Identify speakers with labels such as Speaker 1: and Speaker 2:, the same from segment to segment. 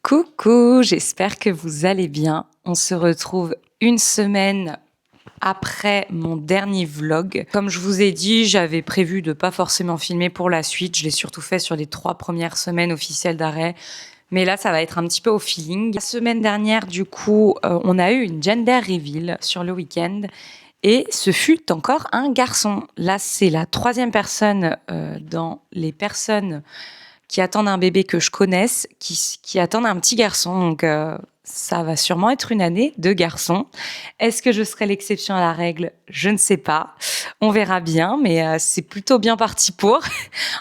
Speaker 1: Coucou, j'espère que vous allez bien. On se retrouve une semaine après mon dernier vlog. Comme je vous ai dit, j'avais prévu de pas forcément filmer pour la suite. Je l'ai surtout fait sur les 3 premières semaines officielles d'arrêt. Mais là, ça va être un petit peu au feeling. La semaine dernière, du coup, on a eu une gender reveal sur le week-end. Et ce fut encore un garçon. Là, c'est la 3e personne dans les personnes qui attendent un bébé que je connaisse, qui attendent un petit garçon. Donc, ça va sûrement être une année de garçon. Est-ce que je serai l'exception à la règle? Je ne sais pas. On verra bien, mais c'est plutôt bien parti pour.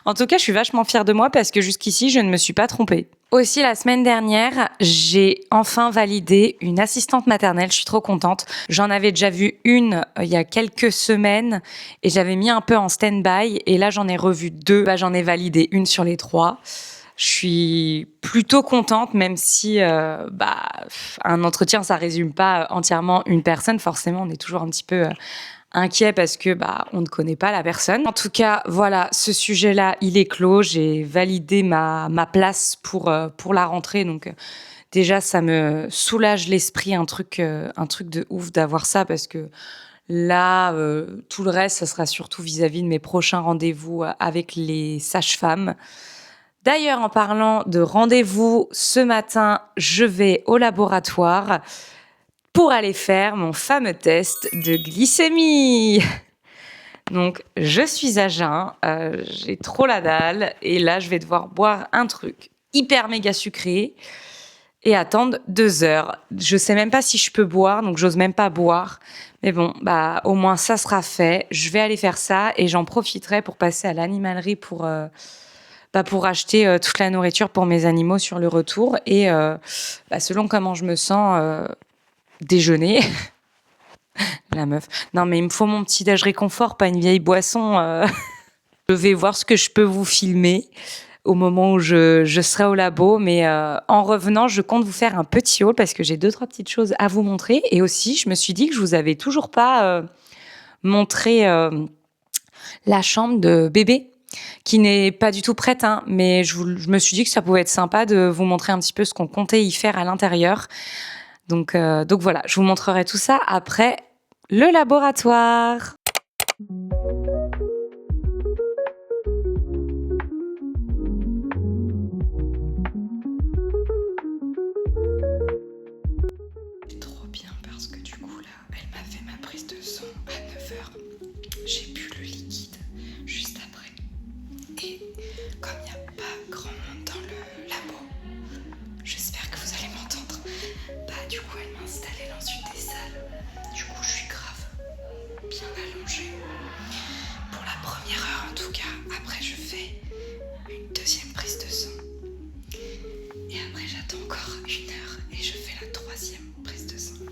Speaker 1: En tout cas, je suis vachement fière de moi parce que jusqu'ici, je ne me suis pas trompée. Aussi, la semaine dernière, j'ai enfin validé une assistante maternelle. Je suis trop contente. J'en avais déjà vu une il y a quelques semaines et j'avais mis un peu en stand-by. Et là, j'en ai revu 2. J'en ai validé une sur les 3. Je suis plutôt contente, même si un entretien, ça résume pas entièrement une personne. Forcément, on est toujours un petit peu inquiet parce que on ne connaît pas la personne. En tout cas, voilà, ce sujet-là, il est clos. J'ai validé ma place pour la rentrée. Donc déjà, ça me soulage l'esprit, un truc de ouf d'avoir ça parce que là, tout le reste, ça sera surtout vis-à-vis de mes prochains rendez-vous avec les sages-femmes. D'ailleurs, en parlant de rendez-vous, ce matin, je vais au laboratoire pour aller faire mon fameux test de glycémie. Donc, je suis à jeun, j'ai trop la dalle, et là, je vais devoir boire un truc hyper méga sucré et attendre 2 heures. Je sais même pas si je peux boire, donc j'ose même pas boire. Mais bon, au moins ça sera fait. Je vais aller faire ça et j'en profiterai pour passer à l'animalerie pour acheter toute la nourriture pour mes animaux sur le retour et selon comment je me sens, déjeuner. La meuf. Non, mais il me faut mon petit déj réconfort, pas une vieille boisson. Je vais voir ce que je peux vous filmer au moment où je serai au labo. Mais en revenant, je compte vous faire un petit haul parce que j'ai 2-3 petites choses à vous montrer. Et aussi, je me suis dit que je vous avais toujours pas montré la chambre de bébé, qui n'est pas du tout prête, hein, mais je me suis dit que ça pouvait être sympa de vous montrer un petit peu ce qu'on comptait y faire à l'intérieur. Donc voilà, je vous montrerai tout ça après le laboratoire. C'est trop bien parce que du coup là, elle m'a fait ma prise de sang à 9h. J'ai bu le liquide juste après. Et comme il n'y a pas grand monde dans le labo, j'espère que vous allez m'entendre. Du coup, elle m'a installée dans une des salles. Du coup, je suis grave bien allongée. Pour la première heure en tout cas. Après, je fais une 2e prise de sang. Et après, j'attends encore 1 heure et je fais la 3e prise de sang.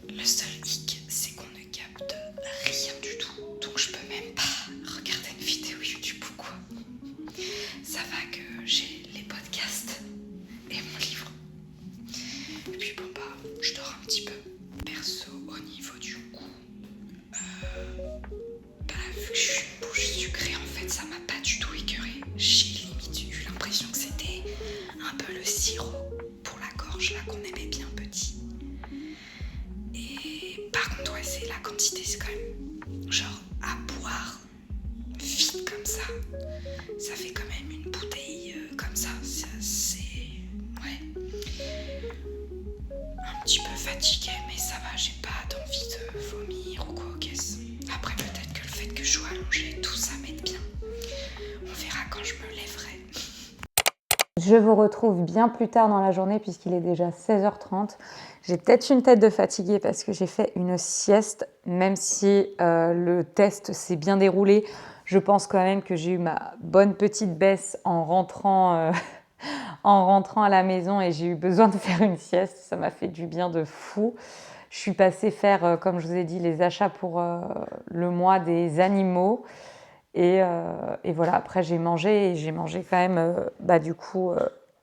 Speaker 1: Le seul hic, c'est qu'on ne capte rien du tout. Donc, je peux même pas regarder une vidéo YouTube ou quoi. Ça va que j'ai les podcasts et mon livre. Et puis je dors un petit peu. Perso, au niveau du goût, vu que je suis une bouche sucrée, en fait, ça m'a pas du tout écœurée. J'ai limite eu l'impression que c'était un peu le sirop pour la gorge, là, qu'on aimait bien petit. Et par contre, ouais, c'est la quantité, c'est quand même genre à boire vite comme ça. Ça fait quand même une bouteille comme ça. C'est un petit peu fatiguée, mais ça va, j'ai pas d'envie de vomir ou quoi aux caisses. Après, peut-être que le fait que je sois allongée, tout ça m'aide bien. On verra quand je me lèverai. Je vous retrouve bien plus tard dans la journée puisqu'il est déjà 16h30. J'ai peut-être une tête de fatiguée parce que j'ai fait une sieste, même si le test s'est bien déroulé. Je pense quand même que j'ai eu ma bonne petite baisse en rentrant à la maison et j'ai eu besoin de faire une sieste. Ça m'a fait du bien de fou. Je suis passée faire, comme je vous ai dit, les achats pour le mois des animaux. Et voilà, après j'ai mangé quand même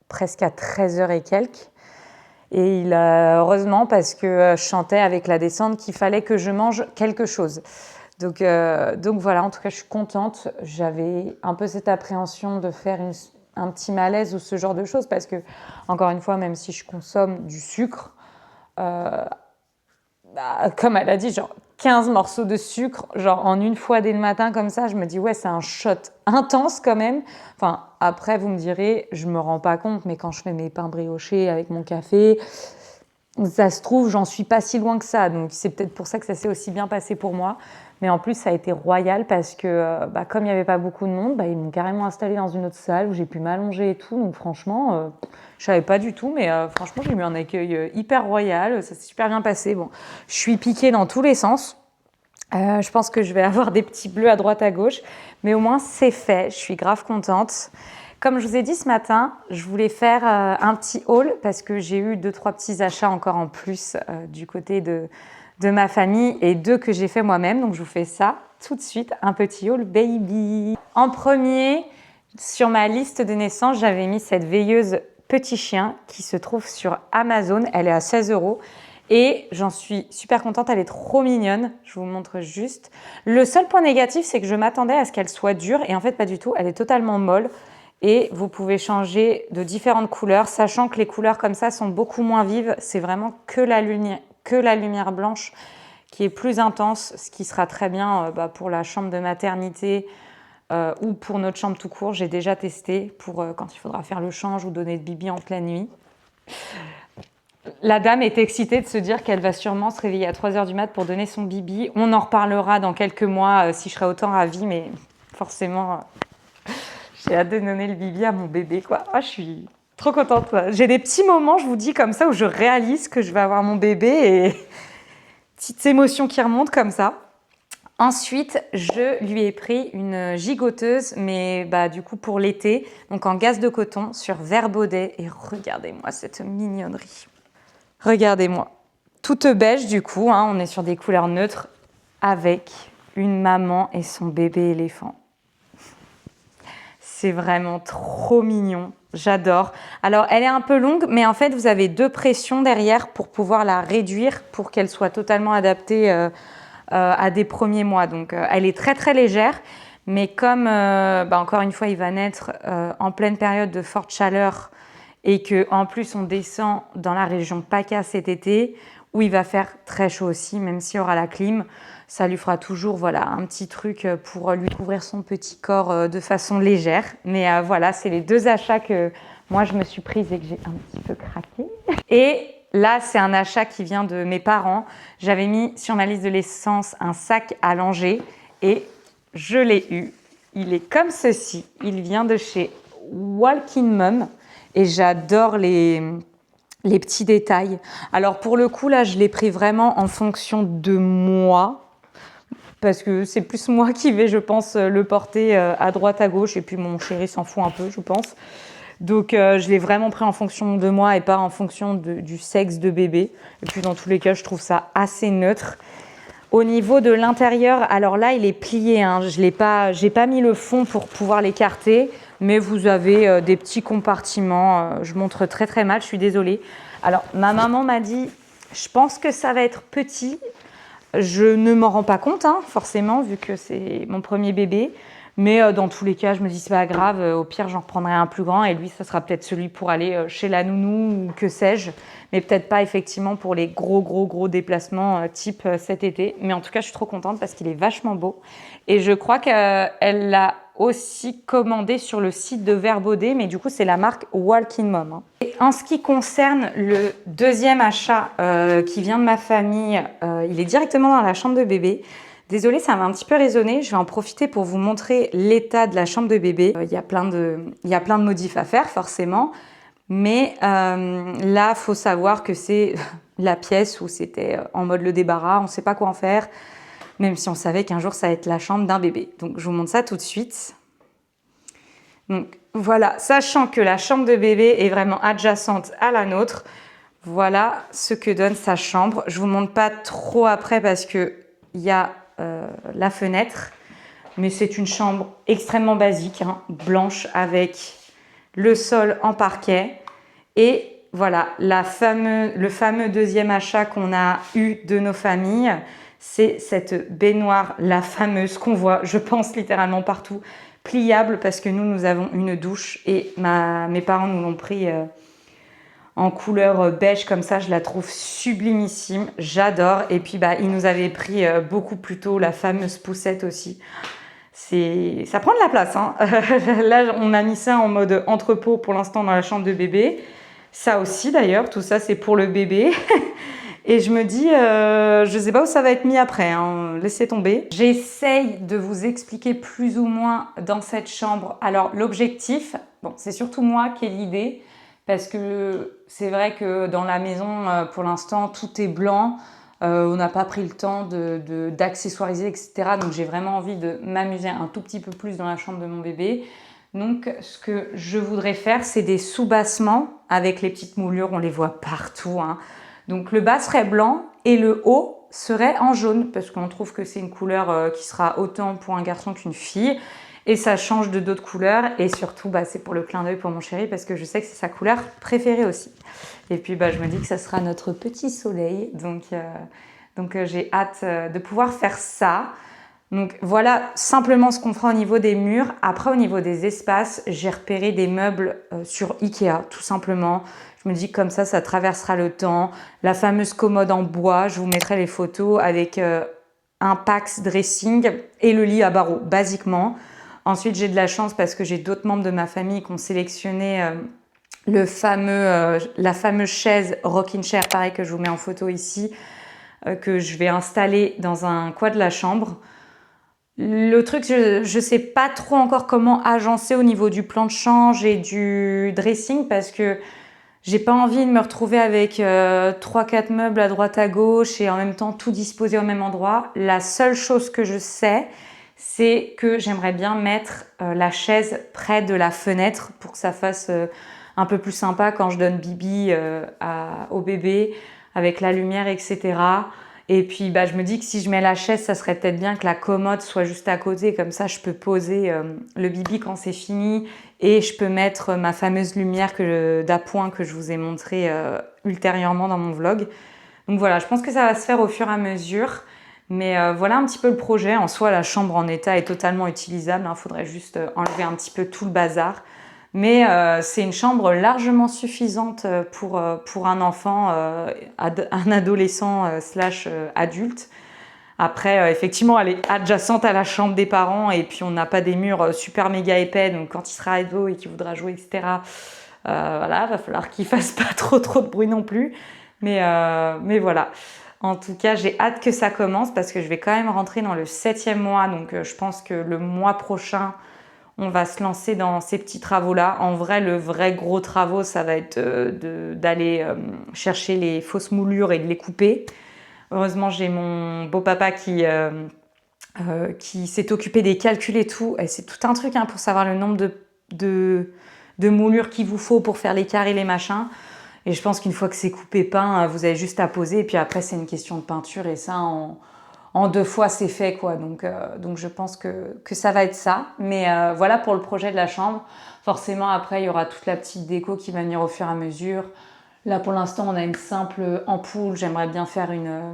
Speaker 1: presque à 13h et quelques. Et heureusement, parce que je sentais avec la descente qu'il fallait que je mange quelque chose. Donc voilà, en tout cas, je suis contente. J'avais un peu cette appréhension de faire un petit malaise ou ce genre de choses parce que, encore une fois, même si je consomme du sucre, comme elle a dit, genre 15 morceaux de sucre, genre en une fois dès le matin comme ça, je me dis ouais, c'est un shot intense quand même. Enfin, après, vous me direz, je me rends pas compte, mais quand je fais mes pains briochés avec mon café, ça se trouve, j'en suis pas si loin que ça. Donc, c'est peut-être pour ça que ça s'est aussi bien passé pour moi. Mais en plus, ça a été royal parce que, comme il n'y avait pas beaucoup de monde, ils m'ont carrément installée dans une autre salle où j'ai pu m'allonger et tout. Donc, franchement, je savais pas du tout. Mais franchement, j'ai eu un accueil hyper royal. Ça s'est super bien passé. Bon, je suis piquée dans tous les sens. Je pense que je vais avoir des petits bleus à droite à gauche. Mais au moins, c'est fait. Je suis grave contente. Comme je vous ai dit ce matin, je voulais faire un petit haul parce que j'ai eu 2-3 petits achats encore en plus du côté de ma famille et 2 que j'ai fait moi-même. Donc, je vous fais ça tout de suite, un petit haul baby. En premier, sur ma liste de naissance, j'avais mis cette veilleuse petit chien qui se trouve sur Amazon. Elle est à 16 € et j'en suis super contente. Elle est trop mignonne. Je vous montre juste. Le seul point négatif, c'est que je m'attendais à ce qu'elle soit dure et en fait, pas du tout. Elle est totalement molle. Et vous pouvez changer de différentes couleurs, sachant que les couleurs comme ça sont beaucoup moins vives. C'est vraiment que la lumière blanche qui est plus intense, ce qui sera très bien pour la chambre de maternité ou pour notre chambre tout court. J'ai déjà testé pour quand il faudra faire le change ou donner de bibi en pleine nuit. La dame est excitée de se dire qu'elle va sûrement se réveiller à 3 h du mat pour donner son bibi. On en reparlera dans quelques mois si je serai autant ravie, mais forcément... J'ai hâte de donner le bibi à mon bébé, quoi. Je suis trop contente. J'ai des petits moments, je vous dis, comme ça, où je réalise que je vais avoir mon bébé et petites émotions qui remontent comme ça. Ensuite, je lui ai pris une gigoteuse, mais du coup pour l'été, donc en gaze de coton sur Vert Baudet. Et regardez-moi cette mignonnerie. Regardez-moi. Toute beige, du coup, on est sur des couleurs neutres avec une maman et son bébé éléphant. C'est vraiment trop mignon, j'adore. Alors, elle est un peu longue, mais en fait, vous avez 2 pressions derrière pour pouvoir la réduire pour qu'elle soit totalement adaptée à des premiers mois. Donc, elle est très, très légère, mais comme, encore une fois, il va naître en pleine période de forte chaleur et qu'en plus, on descend dans la région PACA cet été, où il va faire très chaud aussi, même s'il y aura la clim. Ça lui fera toujours un petit truc pour lui couvrir son petit corps de façon légère. Mais voilà, c'est les 2 achats que moi, je me suis prise et que j'ai un petit peu craqué. Et là, c'est un achat qui vient de mes parents. J'avais mis sur ma liste de l'essence un sac à langer et je l'ai eu. Il est comme ceci. Il vient de chez Walking Mum et j'adore les petits détails. Alors pour le coup, là, je l'ai pris vraiment en fonction de moi. Parce que c'est plus moi qui vais, je pense, le porter à droite, à gauche. Et puis mon chéri s'en fout un peu, je pense. Donc je l'ai vraiment pris en fonction de moi et pas en fonction du sexe de bébé. Et puis dans tous les cas, je trouve ça assez neutre. Au niveau de l'intérieur, alors là, il est plié. J'ai pas mis le fond pour pouvoir l'écarter. Mais vous avez des petits compartiments. Je montre très très mal, je suis désolée. Alors ma maman m'a dit, je pense que ça va être petit. Je ne m'en rends pas compte, forcément, vu que c'est mon premier bébé. Mais dans tous les cas, je me dis, c'est pas grave. Au pire, j'en reprendrai un plus grand. Et lui, ça sera peut-être celui pour aller chez la nounou ou que sais-je. Mais peut-être pas, effectivement, pour les gros déplacements type cet été. Mais en tout cas, je suis trop contente parce qu'il est vachement beau. Et je crois qu'elle l'a aussi commandé sur le site de Vert Baudet. Mais du coup, c'est la marque Walking Mum. Et en ce qui concerne le deuxième achat qui vient de ma famille, il est directement dans la chambre de bébé. Désolée, ça m'a un petit peu résonné. Je vais en profiter pour vous montrer l'état de la chambre de bébé. Il y a plein de modifs à faire, forcément. Mais là, il faut savoir que c'est la pièce où c'était en mode le débarras. On ne sait pas quoi en faire, même si on savait qu'un jour, ça va être la chambre d'un bébé. Donc, je vous montre ça tout de suite. Donc, voilà. Sachant que la chambre de bébé est vraiment adjacente à la nôtre, voilà ce que donne sa chambre. Je vous montre pas trop après parce qu'il y a la fenêtre, mais c'est une chambre extrêmement basique, blanche avec le sol en parquet et voilà le fameux deuxième achat qu'on a eu de nos familles, c'est cette baignoire, la fameuse qu'on voit, je pense littéralement partout pliable parce que nous avons une douche et mes parents nous l'ont pris en couleur beige comme ça. Je la trouve sublimissime, j'adore. Et puis ils nous avaient pris beaucoup plus tôt la fameuse poussette aussi. Ça prend de la place, hein. Là, on a mis ça en mode entrepôt pour l'instant dans la chambre de bébé. Ça aussi d'ailleurs, tout ça c'est pour le bébé. Et je me dis, je sais pas où ça va être mis après, hein. Laissez tomber. J'essaye de vous expliquer plus ou moins dans cette chambre. Alors l'objectif, bon, c'est surtout moi qui ai l'idée, parce que c'est vrai que dans la maison, pour l'instant, tout est blanc. On n'a pas pris le temps d'accessoiriser, etc. Donc j'ai vraiment envie de m'amuser un tout petit peu plus dans la chambre de mon bébé. Donc ce que je voudrais faire, c'est des sous-bassements avec les petites moulures, on les voit partout, hein. Donc le bas serait blanc et le haut serait en jaune parce qu'on trouve que c'est une couleur qui sera autant pour un garçon qu'une fille. Et ça change de d'autres couleurs et surtout c'est pour le clin d'œil pour mon chéri parce que je sais que c'est sa couleur préférée aussi. Et puis je me dis que ça sera notre petit soleil, donc j'ai hâte de pouvoir faire ça. Donc voilà simplement ce qu'on fera au niveau des murs. Après au niveau des espaces, j'ai repéré des meubles sur Ikea tout simplement. Je me dis comme ça traversera le temps. La fameuse commode en bois, je vous mettrai les photos avec un Pax dressing et le lit à barreaux basiquement. Ensuite j'ai de la chance parce que j'ai d'autres membres de ma famille qui ont sélectionné la fameuse chaise rocking chair, pareil que je vous mets en photo ici, que je vais installer dans un coin de la chambre. Le truc, je sais pas trop encore comment agencer au niveau du plan de change et du dressing parce que j'ai pas envie de me retrouver avec 3-4 meubles à droite à gauche et en même temps tout disposé au même endroit. La seule chose que je sais, c'est que j'aimerais bien mettre la chaise près de la fenêtre pour que ça fasse un peu plus sympa quand je donne bibi au bébé avec la lumière, etc. Et puis je me dis que si je mets la chaise, ça serait peut-être bien que la commode soit juste à côté, comme ça je peux poser le bibi quand c'est fini et je peux mettre ma fameuse lumière d'appoint que je vous ai montré ultérieurement dans mon vlog. Donc voilà, je pense que ça va se faire au fur et à mesure. Mais voilà un petit peu le projet. En soi, la chambre en état est totalement utilisable. Il faudrait juste enlever un petit peu tout le bazar. Mais c'est une chambre largement suffisante pour un enfant, un adolescent / adulte. Après, effectivement, elle est adjacente à la chambre des parents et puis on n'a pas des murs super méga épais. Donc quand il sera ado et qu'il voudra jouer, etc., voilà, va falloir qu'il fasse pas trop de bruit non plus. Mais voilà. En tout cas, j'ai hâte que ça commence parce que je vais quand même rentrer dans le 7e mois. Donc je pense que le mois prochain, on va se lancer dans ces petits travaux-là. En vrai, le vrai gros travaux, ça va être d'aller chercher les fausses moulures et de les couper. Heureusement, j'ai mon beau-papa qui s'est occupé des calculs et tout. Et c'est tout un truc pour savoir le nombre de moulures qu'il vous faut pour faire les carrés, les machins. Et je pense qu'une fois que c'est coupé peint, vous avez juste à poser. Et puis après, c'est une question de peinture. Et ça, en 2 fois, c'est fait, quoi. Donc je pense que ça va être ça. Mais voilà pour le projet de la chambre. Forcément, après, il y aura toute la petite déco qui va venir au fur et à mesure. Là, pour l'instant, on a une simple ampoule. J'aimerais bien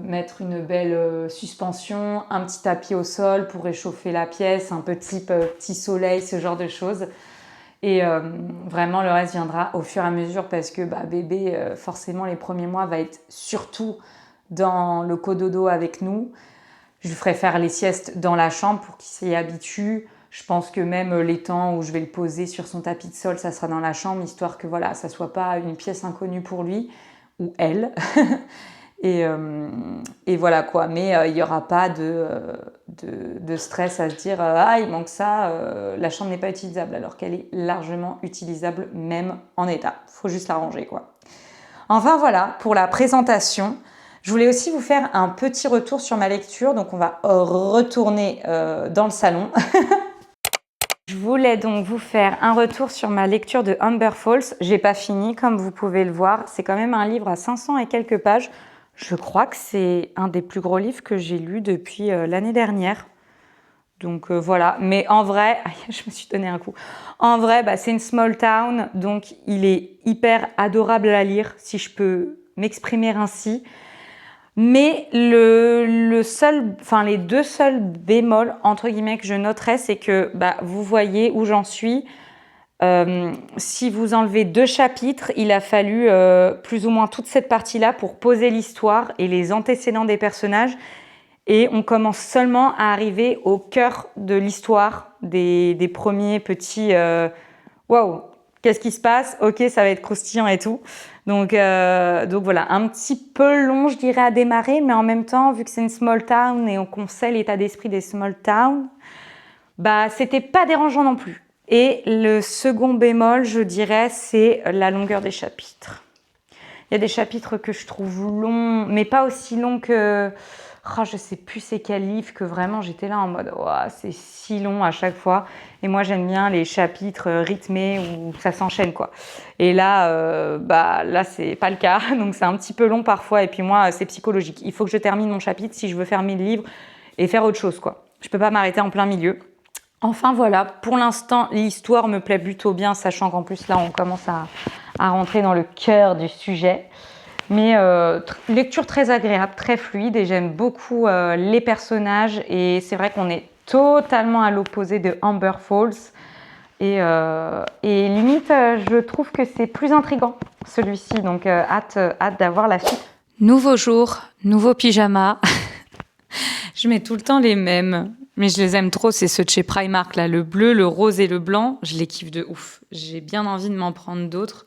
Speaker 1: mettre une belle suspension, un petit tapis au sol pour réchauffer la pièce, un petit soleil, ce genre de choses. Et vraiment, le reste viendra au fur et à mesure parce que bébé, forcément, les premiers mois, va être surtout dans le cododo avec nous. Je lui ferai faire les siestes dans la chambre pour qu'il s'y habitue. Je pense que même les temps où je vais le poser sur son tapis de sol, ça sera dans la chambre, histoire que voilà, ça soit pas une pièce inconnue pour lui ou elle. Et voilà quoi. Mais il n'y aura pas de stress à se dire il manque ça, la chambre n'est pas utilisable, alors qu'elle est largement utilisable même en état. Faut juste la ranger quoi. Enfin voilà pour la présentation. Je voulais aussi vous faire un petit retour sur ma lecture, donc on va retourner dans le salon. Je voulais donc vous faire un retour sur ma lecture de Amber Falls. J'ai pas fini, comme vous pouvez le voir. C'est quand même un livre à 500 et quelques pages. Je crois que c'est un des plus gros livres que j'ai lu depuis l'année dernière. Donc voilà, mais en vrai, je me suis donné un coup. En vrai, c'est une small town, donc il est hyper adorable à lire, si je peux m'exprimer ainsi. Mais les deux seuls bémols, entre guillemets, que je noterais, c'est que vous voyez où j'en suis. Si vous enlevez 2 chapitres, il a fallu plus ou moins toute cette partie-là pour poser l'histoire et les antécédents des personnages. Et on commence seulement à arriver au cœur de l'histoire des premiers petits waouh, qu'est-ce qui se passe? Ok, ça va être croustillant et tout. Donc voilà, un petit peu long, je dirais, à démarrer, mais en même temps, vu que c'est une small town et qu'on sait l'état d'esprit des small towns, c'était pas dérangeant non plus. Et le second bémol, je dirais, c'est la longueur des chapitres. Il y a des chapitres que je trouve longs, mais pas aussi longs que... je sais plus c'est quel livre que vraiment j'étais là en mode c'est si long à chaque fois. Et moi j'aime bien les chapitres rythmés où ça s'enchaîne quoi. Et là, là c'est pas le cas, donc c'est un petit peu long parfois. Et puis moi c'est psychologique. Il faut que je termine mon chapitre si je veux fermer le livre et faire autre chose quoi. Je peux pas m'arrêter en plein milieu. Enfin voilà, pour l'instant l'histoire me plaît plutôt bien, sachant qu'en plus là on commence à rentrer dans le cœur du sujet. Mais lecture très agréable, très fluide et j'aime beaucoup les personnages et c'est vrai qu'on est totalement à l'opposé de Amber Falls et limite je trouve que c'est plus intriguant celui-ci, donc hâte d'avoir la suite. Nouveau jour, nouveau pyjama. Je mets tout le temps les mêmes, mais je les aime trop, c'est ceux de chez Primark là, le bleu, le rose et le blanc, je les kiffe de ouf. J'ai bien envie de m'en prendre d'autres.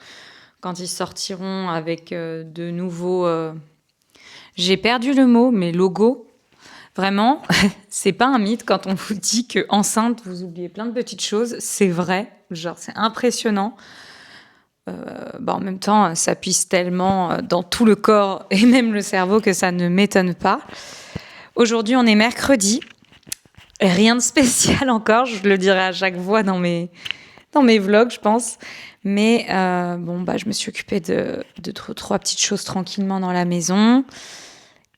Speaker 1: Quand ils sortiront avec de nouveaux... J'ai perdu le mot, mais logo. Vraiment, c'est pas un mythe quand on vous dit qu'enceinte, vous oubliez plein de petites choses. C'est vrai, genre c'est impressionnant. En même temps, ça puise tellement dans tout le corps et même le cerveau que ça ne m'étonne pas. Aujourd'hui, on est mercredi. Rien de spécial encore, je le dirai à chaque fois dans mes vlogs, je pense. Mais je me suis occupée de 3 petites choses tranquillement dans la maison.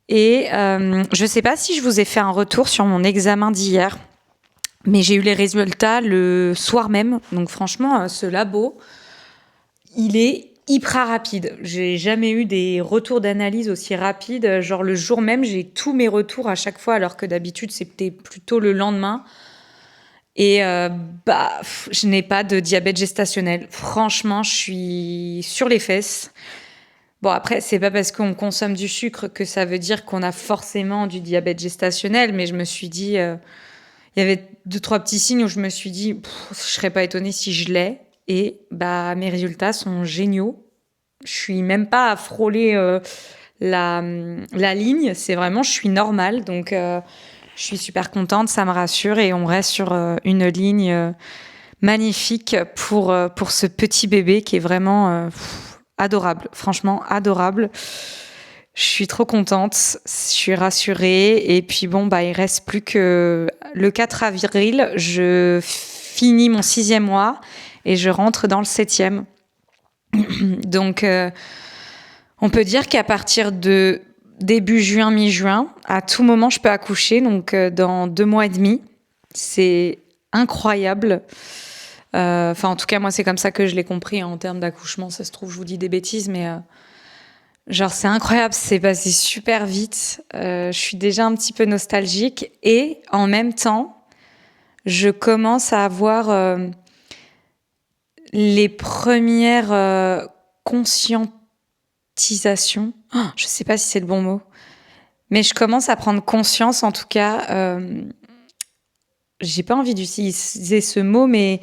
Speaker 1: Et je ne sais pas si je vous ai fait un retour sur mon examen d'hier, mais j'ai eu les résultats le soir même. Donc franchement, ce labo, il est hyper rapide. J'ai jamais eu des retours d'analyse aussi rapides. Genre le jour même, j'ai tous mes retours à chaque fois, alors que d'habitude, c'était plutôt le lendemain. Et je n'ai pas de diabète gestationnel. Franchement, je suis sur les fesses. Bon, après, c'est pas parce qu'on consomme du sucre que ça veut dire qu'on a forcément du diabète gestationnel, mais je me suis dit, il y avait 2-3 petits signes où je me suis dit, je serais pas étonnée si je l'ai. Et mes résultats sont géniaux. Je suis même pas à frôler la ligne. C'est vraiment, je suis normale. Donc, je suis super contente, ça me rassure. Et on reste sur une ligne magnifique pour ce petit bébé qui est vraiment adorable. Franchement, adorable. Je suis trop contente, je suis rassurée. Et puis il reste plus que le 4 avril, je finis mon 6e mois et je rentre dans le 7e. Donc, on peut dire qu'à partir de début juin, mi-juin, à tout moment, je peux accoucher. Donc, dans 2 mois et demi, c'est incroyable. En tout cas, moi, c'est comme ça que je l'ai compris en termes d'accouchement. Ça se trouve, je vous dis des bêtises, mais c'est incroyable. C'est passé super vite. Je suis déjà un petit peu nostalgique et en même temps, je commence à avoir les premières conscientisations. Je sais pas si c'est le bon mot, mais je commence à prendre conscience, en tout cas. J'ai pas envie d'utiliser ce mot, mais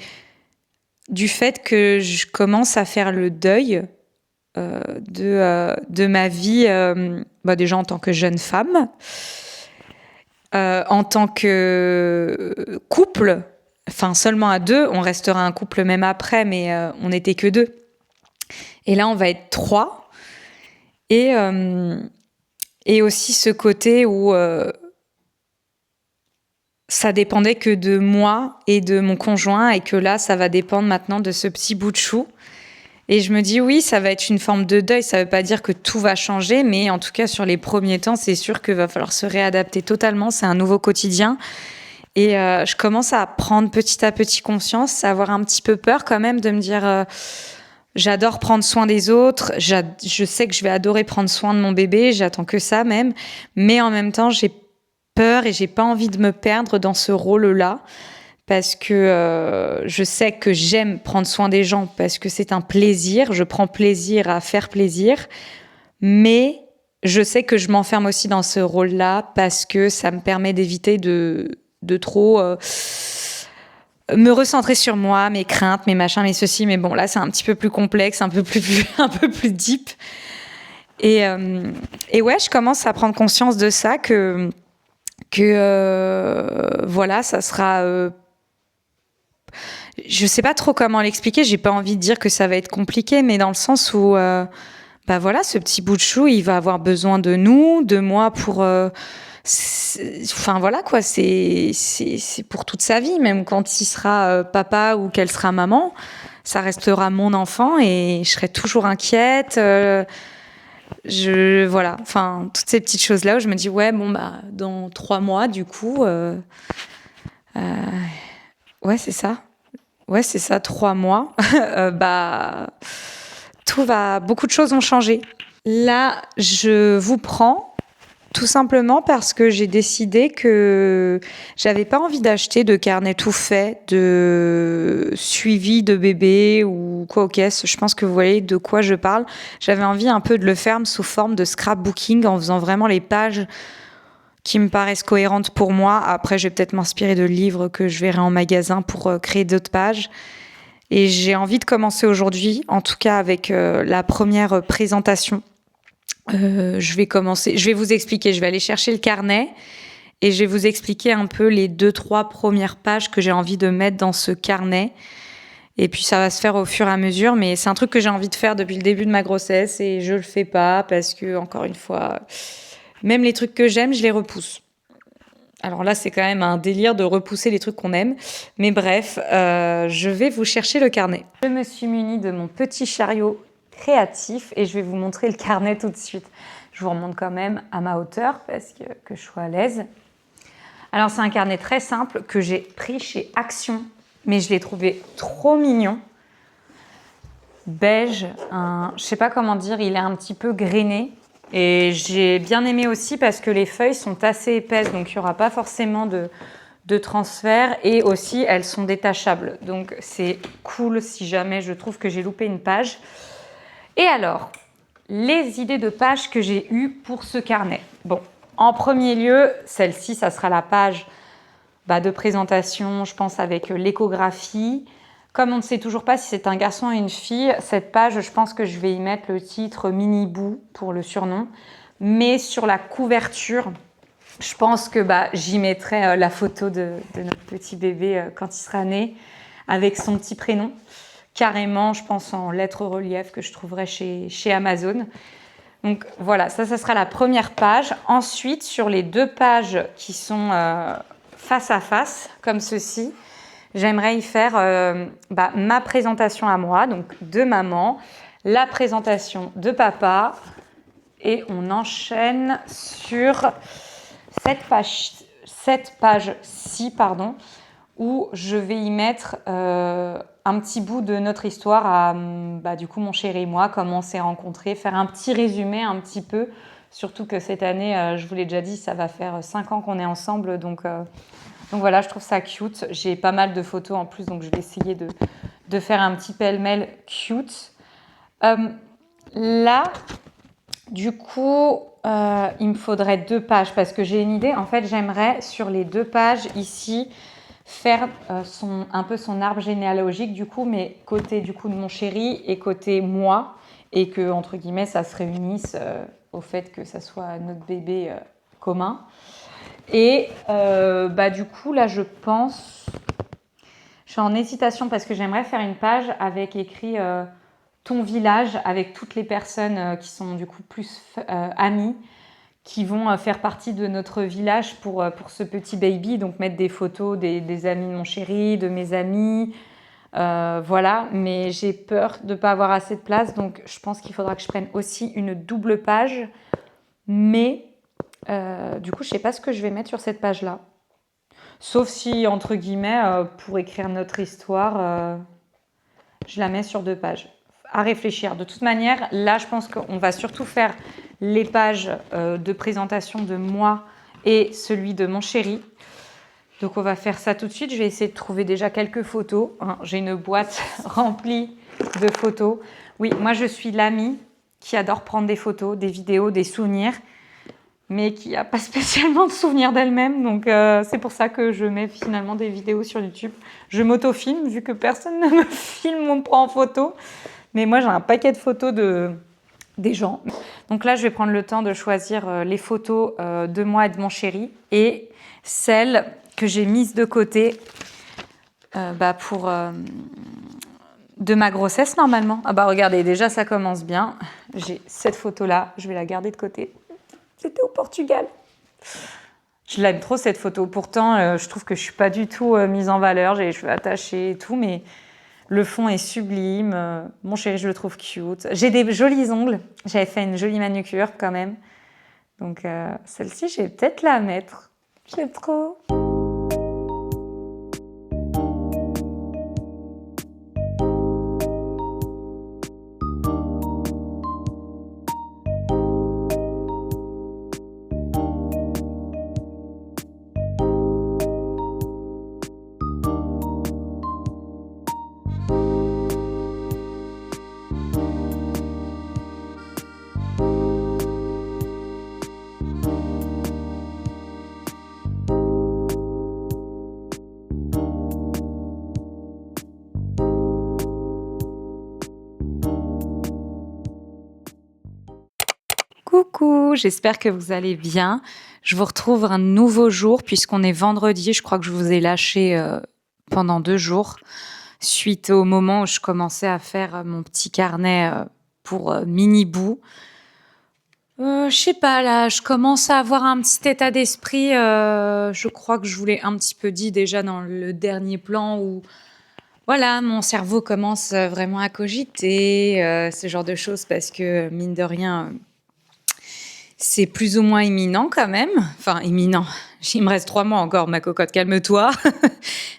Speaker 1: du fait que je commence à faire le deuil de ma vie, déjà en tant que jeune femme, en tant que couple, seulement à 2, on restera un couple même après, mais on n'était que 2. Et là, on va être 3. Et aussi ce côté où ça dépendait que de moi et de mon conjoint, et que là, ça va dépendre maintenant de ce petit bout de chou. Et je me dis, oui, ça va être une forme de deuil. Ça veut pas dire que tout va changer, mais en tout cas, sur les premiers temps, c'est sûr qu'il va falloir se réadapter totalement. C'est un nouveau quotidien. Et je commence à prendre petit à petit conscience, à avoir un petit peu peur quand même de me dire...
Speaker 2: J'adore prendre soin des autres. Je sais que je vais adorer prendre soin de mon bébé. J'attends que ça même. Mais en même temps, j'ai peur et j'ai pas envie de me perdre dans ce rôle-là. Parce que je sais que j'aime prendre soin des gens parce que c'est un plaisir. Je prends plaisir à faire plaisir. Mais je sais que je m'enferme aussi dans ce rôle-là parce que ça me permet d'éviter de trop me recentrer sur moi, mes craintes, mes machins, mes ceci. Mais bon, là, c'est un petit peu plus complexe, un peu plus deep. Et ouais, je commence à prendre conscience de ça, que voilà, ça sera... je sais pas trop comment l'expliquer, j'ai pas envie de dire que ça va être compliqué, mais dans le sens où... bah voilà, ce petit bout de chou, il va avoir besoin de nous, de moi pour... enfin voilà quoi, c'est pour toute sa vie, même quand il sera papa ou qu'elle sera maman, ça restera mon enfant et je serai toujours inquiète. Voilà, enfin toutes ces petites choses là où je me dis ouais bon bah dans 3 mois du coup, ouais c'est ça 3 mois, bah beaucoup de choses ont changé. Là, je vous prends tout simplement parce que j'ai décidé que j'avais pas envie d'acheter de carnet tout fait, de suivi de bébé ou quoi aux caisses. Je pense que vous voyez de quoi je parle. J'avais envie un peu de le faire sous forme de scrapbooking en faisant vraiment les pages qui me paraissent cohérentes pour moi. Après, je vais peut-être m'inspirer de livres que je verrai en magasin pour créer d'autres pages. Et j'ai envie de commencer aujourd'hui, en tout cas avec la première présentation. Je vais vous expliquer, je vais aller chercher le carnet et je vais vous expliquer un peu les 2-3 premières pages que j'ai envie de mettre dans ce carnet. Et puis ça va se faire au fur et à mesure, mais c'est un truc que j'ai envie de faire depuis le début de ma grossesse et je le fais pas parce que, encore une fois, même les trucs que j'aime, je les repousse. Alors là, c'est quand même un délire de repousser les trucs qu'on aime. Mais bref, je vais vous chercher le carnet. Je me suis munie de mon petit chariot créatif et je vais vous montrer le carnet tout de suite. Je vous remonte quand même à ma hauteur parce que je sois à l'aise. Alors c'est un carnet très simple que j'ai pris chez Action, mais je l'ai trouvé trop mignon. Beige, je sais pas comment dire, il est un petit peu grainé. Et j'ai bien aimé aussi parce que les feuilles sont assez épaisses, donc il n'y aura pas forcément de transfert. Et aussi, elles sont détachables. Donc c'est cool si jamais je trouve que j'ai loupé une page. Et alors, les idées de pages que j'ai eues pour ce carnet. Bon, en premier lieu, celle-ci, ça sera la page de présentation, je pense, avec l'échographie. Comme on ne sait toujours pas si c'est un garçon ou une fille, cette page, je pense que je vais y mettre le titre Mini Boo pour le surnom. Mais sur la couverture, je pense que j'y mettrai la photo de notre petit bébé quand il sera né, avec son petit prénom. Carrément, je pense en lettres relief que je trouverai chez Amazon. Donc voilà, ça sera la première page. Ensuite, sur les 2 pages qui sont face à face, comme ceci, j'aimerais y faire ma présentation à moi, donc de maman, la présentation de papa, et on enchaîne sur cette page-ci, où je vais y mettre un petit bout de notre histoire à du coup mon chéri et moi, comment on s'est rencontrés, faire un petit résumé un petit peu, surtout que cette année, je vous l'ai déjà dit, ça va faire 5 ans qu'on est ensemble, donc voilà, je trouve ça cute. J'ai pas mal de photos en plus, donc je vais essayer de faire un petit pêle-mêle cute. Là, du coup, il me faudrait 2 pages parce que j'ai une idée. En fait, j'aimerais sur les 2 pages ici faire un peu son arbre généalogique du coup, mais côté du coup de mon chéri et côté moi, et que entre guillemets ça se réunisse au fait que ça soit notre bébé commun. Et du coup là je suis en hésitation parce que j'aimerais faire une page avec écrit ton village, avec toutes les personnes qui sont du coup plus amies, qui vont faire partie de notre village pour ce petit baby, donc mettre des photos des amis de mon chéri, de mes amis, voilà, mais j'ai peur de ne pas avoir assez de place, donc je pense qu'il faudra que je prenne aussi une double page, mais du coup je ne sais pas ce que je vais mettre sur cette page-là, sauf si, entre guillemets, pour écrire notre histoire, je la mets sur 2 pages. à réfléchir. De toute manière, là, je pense qu'on va surtout faire les pages de présentation de moi et celui de mon chéri. Donc, on va faire ça tout de suite. Je vais essayer de trouver déjà quelques photos. J'ai une boîte remplie de photos. Oui, moi, je suis l'amie qui adore prendre des photos, des vidéos, des souvenirs, mais qui n'a pas spécialement de souvenirs d'elle-même. Donc, c'est pour ça que je mets finalement des vidéos sur YouTube. Je m'auto-filme, vu que personne ne me filme, on me prend en photo. Mais moi, j'ai un paquet de photos des gens. Donc là, je vais prendre le temps de choisir les photos de moi et de mon chéri et celles que j'ai mises de côté pour de ma grossesse normalement. Ah bah regardez, déjà ça commence bien. J'ai cette photo-là, je vais la garder de côté. C'était au Portugal. Je l'aime trop cette photo. Pourtant, je trouve que je suis pas du tout mise en valeur. J'ai les cheveux attachés et tout, mais le fond est sublime. Mon chéri, je le trouve cute. J'ai des jolis ongles. J'avais fait une jolie manucure quand même. Donc celle-ci, je vais peut-être la mettre. J'aime trop. Coucou, j'espère que vous allez bien. Je vous retrouve un nouveau jour puisqu'on est vendredi. Je crois que je vous ai lâché pendant 2 jours suite au moment où je commençais à faire mon petit carnet pour Mini Boo. Je sais pas, là, je commence à avoir un petit état d'esprit. Je crois que je vous l'ai un petit peu dit déjà dans le dernier plan où voilà, mon cerveau commence vraiment à cogiter, ce genre de choses parce que mine de rien... c'est plus ou moins imminent quand même. Enfin, imminent. Il me reste 3 mois encore, ma cocotte, calme-toi.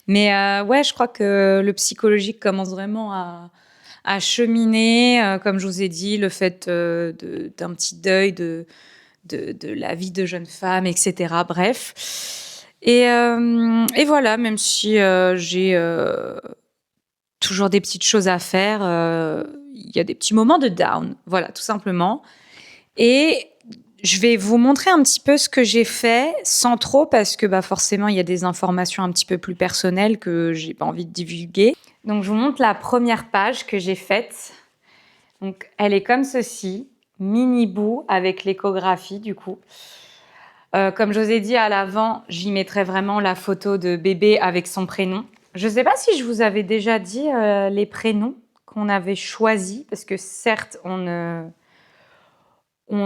Speaker 2: Mais ouais, je crois que le psychologique commence vraiment à cheminer. Comme je vous ai dit, le fait d'un petit deuil de la vie de jeune femme, etc. Bref. Et voilà, même si j'ai toujours des petites choses à faire, il y a des petits moments de down. Voilà, tout simplement. Et je vais vous montrer un petit peu ce que j'ai fait, sans trop, parce que forcément, il y a des informations un petit peu plus personnelles que j'ai pas envie de divulguer. Donc, je vous montre la première page que j'ai faite. Donc, elle est comme ceci, Mini Boo avec l'échographie, du coup. Comme je vous ai dit à l'avant, j'y mettrai vraiment la photo de bébé avec son prénom. Je ne sais pas si je vous avais déjà dit les prénoms qu'on avait choisis, parce que certes, on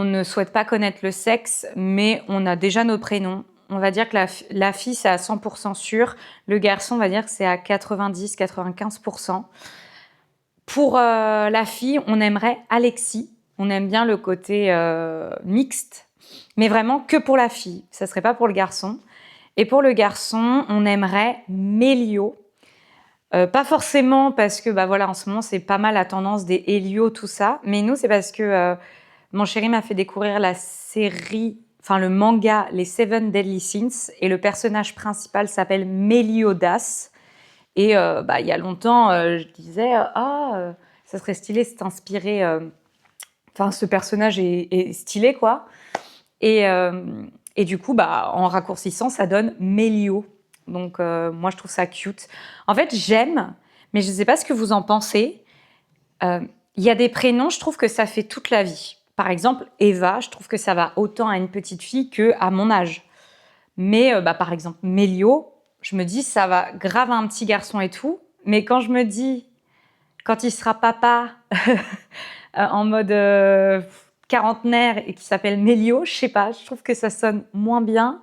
Speaker 2: ne souhaite pas connaître le sexe, mais on a déjà nos prénoms. On va dire que la fille, c'est à 100% sûr. Le garçon, on va dire que c'est à 90-95%. Pour la fille, on aimerait Alexis. On aime bien le côté mixte, mais vraiment que pour la fille. Ça ne serait pas pour le garçon. Et pour le garçon, on aimerait Mélio. Pas forcément parce que, voilà, en ce moment, c'est pas mal la tendance des Hélio, tout ça. Mais nous, c'est parce que... mon chéri m'a fait découvrir la série, enfin le manga, les Seven Deadly Sins, et le personnage principal s'appelle Meliodas. Et il y a longtemps, je disais, ça serait stylé de t'inspirer. Enfin, ce personnage est stylé, quoi. Et du coup, en raccourcissant, ça donne Mélio. Donc, moi, je trouve ça cute. En fait, j'aime, mais je ne sais pas ce que vous en pensez. Il y a des prénoms, je trouve que ça fait toute la vie. Par exemple, Eva, je trouve que ça va autant à une petite fille qu'à mon âge. Mais par exemple, Mélio, je me dis, ça va grave à un petit garçon et tout. Mais quand je me dis, quand il sera papa, en mode quarantenaire et qui s'appelle Mélio, je sais pas, je trouve que ça sonne moins bien.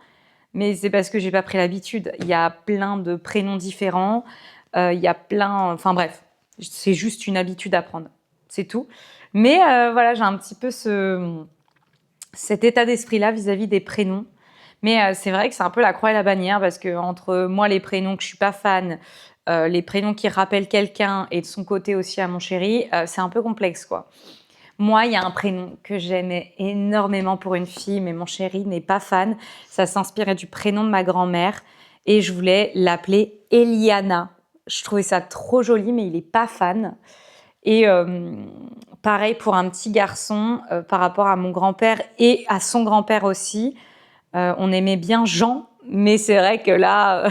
Speaker 2: Mais c'est parce que j'ai pas pris l'habitude. Il y a plein de prénoms différents. Il y a plein... Enfin bref, c'est juste une habitude à prendre. C'est tout. Mais voilà, j'ai un petit peu cet état d'esprit-là vis-à-vis des prénoms. Mais c'est vrai que c'est un peu la croix et la bannière parce que entre moi, les prénoms que je suis pas fan,
Speaker 1: les prénoms qui rappellent quelqu'un et de son côté aussi à mon chéri, c'est un peu complexe, quoi. Moi, il y a un prénom que j'aimais énormément pour une fille, mais mon chéri n'est pas fan. Ça s'inspirait du prénom de ma grand-mère et je voulais l'appeler Eliana. Je trouvais ça trop joli, mais il n'est pas fan. Et pareil pour un petit garçon, par rapport à mon grand-père et à son grand-père aussi. On aimait bien Jean, mais c'est vrai que là,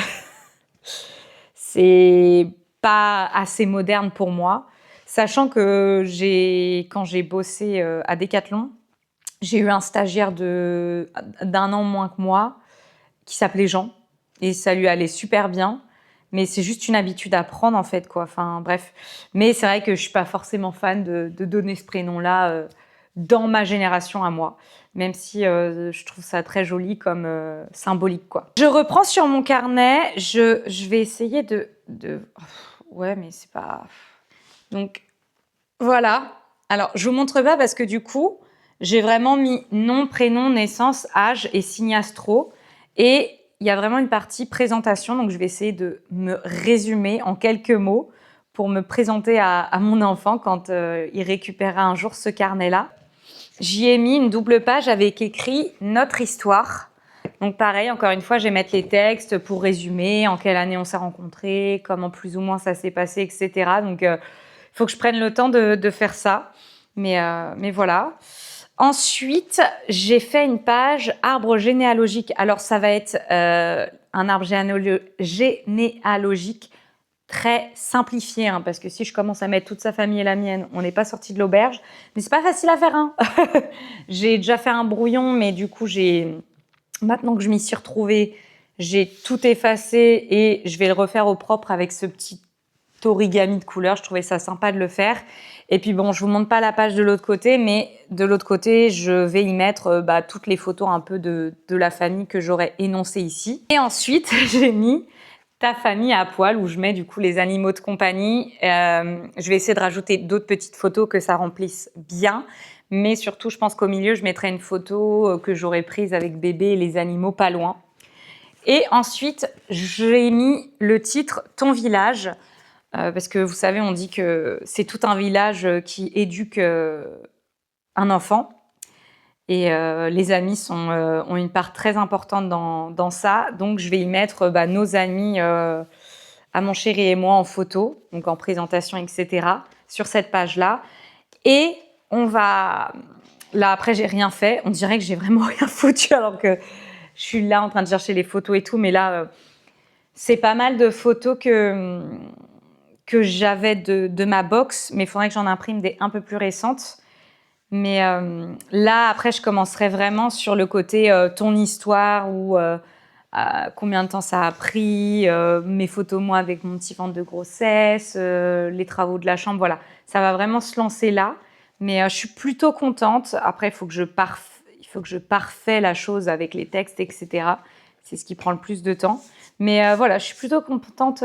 Speaker 1: c'est pas assez moderne pour moi. Sachant que quand j'ai bossé à Decathlon, j'ai eu un stagiaire d'un an moins que moi qui s'appelait Jean et ça lui allait super bien. Mais c'est juste une habitude à prendre en fait, quoi. Enfin bref. Mais c'est vrai que je suis pas forcément fan de donner ce prénom-là dans ma génération à moi. Même si je trouve ça très joli comme symbolique, quoi. Je reprends sur mon carnet. Je vais essayer Ouais, mais c'est pas... Donc, voilà. Alors, je vous montre pas parce que du coup, j'ai vraiment mis nom, prénom, naissance, âge et signe astro. Et il y a vraiment une partie présentation. Donc, je vais essayer de me résumer en quelques mots pour me présenter à mon enfant quand il récupérera un jour ce carnet-là. J'y ai mis une double page avec écrit « Notre histoire ». Donc pareil, encore une fois, je vais mettre les textes pour résumer en quelle année on s'est rencontrés, comment plus ou moins ça s'est passé, etc. Donc il faut que je prenne le temps de faire ça. Mais voilà. Ensuite, j'ai fait une page arbre généalogique. Alors ça va être un arbre généalogique très simplifié, hein, parce que si je commence à mettre toute sa famille et la mienne, on n'est pas sorti de l'auberge. Mais c'est pas facile à faire, hein. J'ai déjà fait un brouillon, mais du coup, maintenant que je m'y suis retrouvée, j'ai tout effacé et je vais le refaire au propre avec ce petit origami de couleurs. Je trouvais ça sympa de le faire. Et puis bon, je vous montre pas la page de l'autre côté, mais de l'autre côté, je vais y mettre toutes les photos un peu de la famille que j'aurais énoncées ici. Et ensuite, j'ai mis ta famille à poil où je mets du coup les animaux de compagnie. Je vais essayer de rajouter d'autres petites photos que ça remplisse bien. Mais surtout, je pense qu'au milieu, je mettrai une photo que j'aurais prise avec bébé et les animaux pas loin. Et ensuite, j'ai mis le titre « Ton village ». Parce que vous savez, on dit que c'est tout un village qui éduque un enfant. Et les amis ont une part très importante dans ça. Donc, je vais y mettre nos amis à mon chéri et moi en photo, donc en présentation, etc., sur cette page-là. Et on va... Là, après, j'ai rien fait. On dirait que j'ai vraiment rien foutu alors que je suis là en train de chercher les photos et tout. Mais là, c'est pas mal de photos que j'avais de ma box, mais il faudrait que j'en imprime des un peu plus récentes. Mais là, après, je commencerai vraiment sur le côté ton histoire ou combien de temps ça a pris, mes photos moi avec mon petit ventre de grossesse, les travaux de la chambre, voilà. Ça va vraiment se lancer là. Mais je suis plutôt contente. Après, il faut que je parfait la chose avec les textes, etc. C'est ce qui prend le plus de temps. Mais voilà, je suis plutôt contente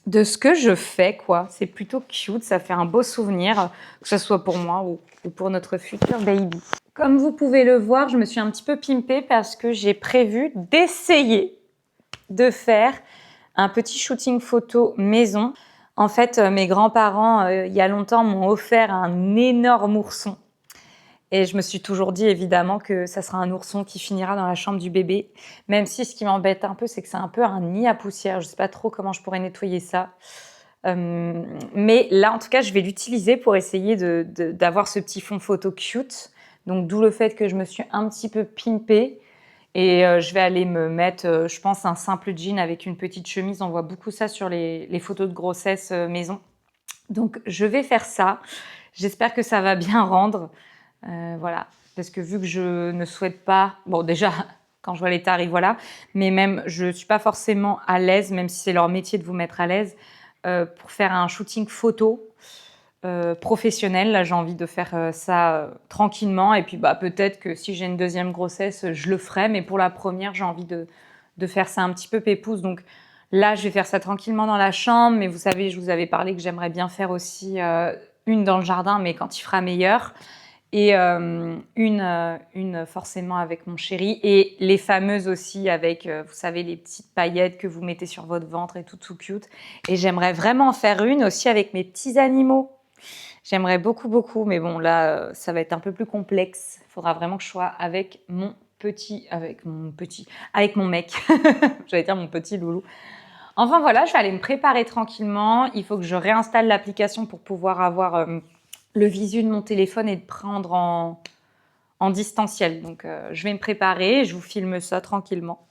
Speaker 1: de ce que je fais, quoi. C'est plutôt cute, ça fait un beau souvenir, que ce soit pour moi ou pour notre futur baby. Comme vous pouvez le voir, je me suis un petit peu pimpée parce que j'ai prévu d'essayer de faire un petit shooting photo maison. En fait, mes grands-parents, il y a longtemps, m'ont offert un énorme ourson. Et je me suis toujours dit, évidemment, que ça sera un ourson qui finira dans la chambre du bébé. Même si ce qui m'embête un peu, c'est que c'est un peu un nid à poussière. Je ne sais pas trop comment je pourrais nettoyer ça. Mais là, en tout cas, je vais l'utiliser pour essayer d'avoir ce petit fond photo cute. Donc, d'où le fait que je me suis un petit peu pimpée. Et je vais aller me mettre, je pense, un simple jean avec une petite chemise. On voit beaucoup ça sur les photos de grossesse maison. Donc, je vais faire ça. J'espère que ça va bien rendre. Voilà, parce que vu que je ne souhaite pas... Bon, déjà, quand je vois les tarifs, voilà. Mais même, je ne suis pas forcément à l'aise, même si c'est leur métier de vous mettre à l'aise, pour faire un shooting photo professionnel. Là, j'ai envie de faire ça tranquillement. Et puis, peut-être que si j'ai une deuxième grossesse, je le ferai. Mais pour la première, j'ai envie de faire ça un petit peu pépouze. Donc là, je vais faire ça tranquillement dans la chambre. Mais vous savez, je vous avais parlé que j'aimerais bien faire aussi une dans le jardin, mais quand il fera meilleur. Et une forcément avec mon chéri. Et les fameuses aussi avec, vous savez, les petites paillettes que vous mettez sur votre ventre et tout cute. Et j'aimerais vraiment en faire une aussi avec mes petits animaux. J'aimerais beaucoup, beaucoup. Mais bon, là, ça va être un peu plus complexe. Il faudra vraiment que je sois avec mon mec. J'allais dire mon petit loulou. Enfin voilà, je vais aller me préparer tranquillement. Il faut que je réinstalle l'application pour pouvoir avoir le visu de mon téléphone et de prendre en distanciel. Donc je vais me préparer et je vous filme ça tranquillement.